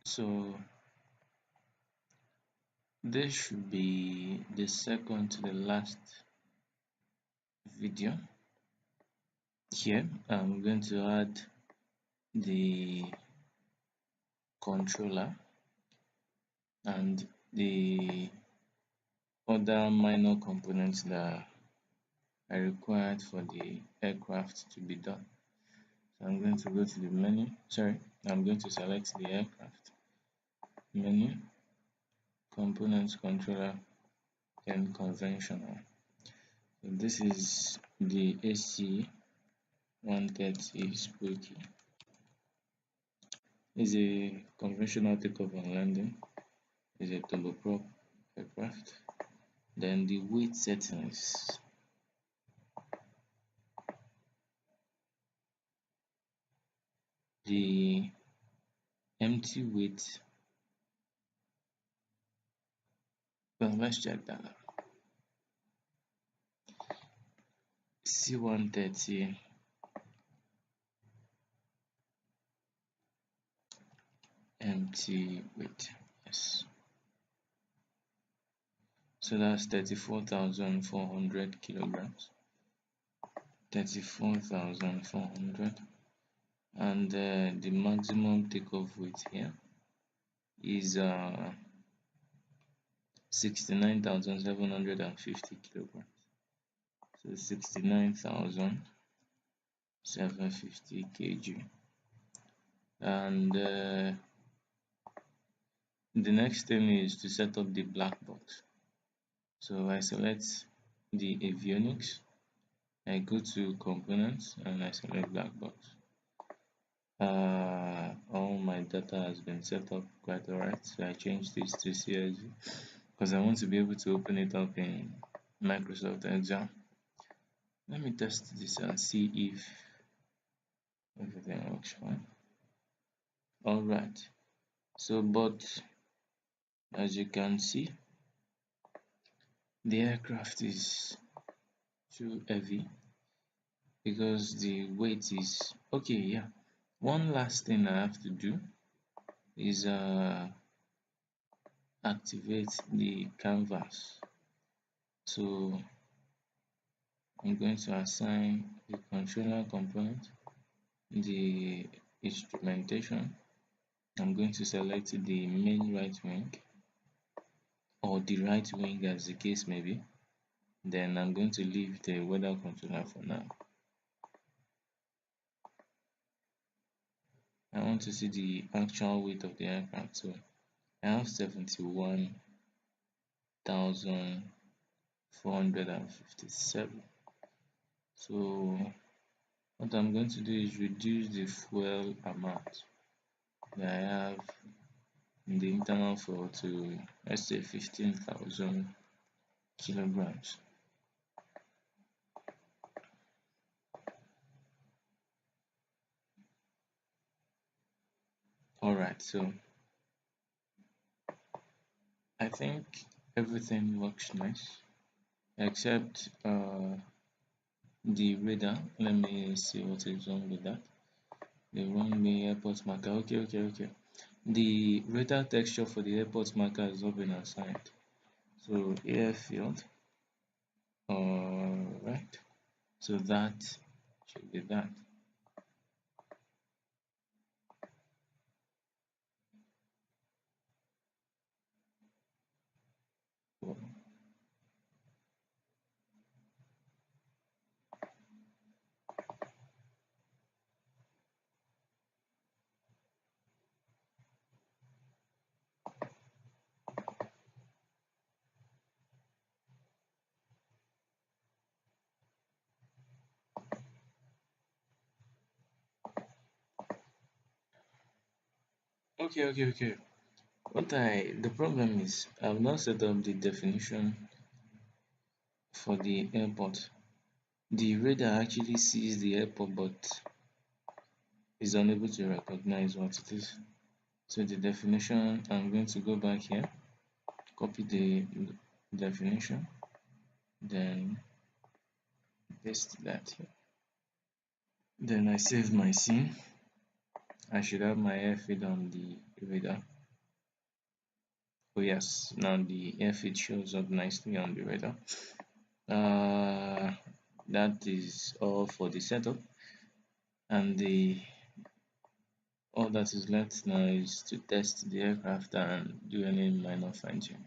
So this should be the second to the last video. Here I'm going to add the controller and the other minor components that are required for the aircraft to be done. So I'm going to go to the menu. I'm going to select the aircraft menu, components, controller, and conventional. So this is the AC-130 Spooky. Is a conventional takeoff and landing. Is a turboprop aircraft. Then the weight settings. The empty weight. Well, let's check that out. C-130 empty weight. Yes. So that's 34,400 kilograms. 34,400, and the maximum takeoff weight here is 69,750 kilograms. So 69,750 kg. And the next thing is to set up the black box. So I select the avionics, I go to components and I select black box. All my data has been set up quite alright, so I change this to CSV because I want to be able to open it up in Microsoft Excel. Let me test this and see if everything works fine. Alright, so but as you can see, the aircraft is too heavy because the weight is okay. Yeah, one last thing I have to do is activate the canvas. So I'm going to assign the controller component, the instrumentation. I'm going to select the main right wing or the right wing as the case may be. Then I'm going to leave the weather controller for now. I want to see the actual weight of the aircraft. So I have 71,457. So what I'm going to do is reduce the fuel amount that I have in the internal fuel to, let's say, 15,000 kilograms. Alright, so I think everything looks nice except the radar. Let me see what is wrong with that. The runway airport marker. Okay. The radar texture for the airport marker has not been assigned. So airfield. Alright. So that should be that. Okay. The problem is I've not set up the definition for the airport. The radar actually sees the airport but is unable to recognize what it is. So the definition, I'm going to go back here, copy the definition, then paste that here. Then I save my scene. I should have my airfield on the radar. Oh yes, now the airfield shows up nicely on the radar. Uh, that is all for the setup, and the all that is left now is to test the aircraft and do any minor fine tuning.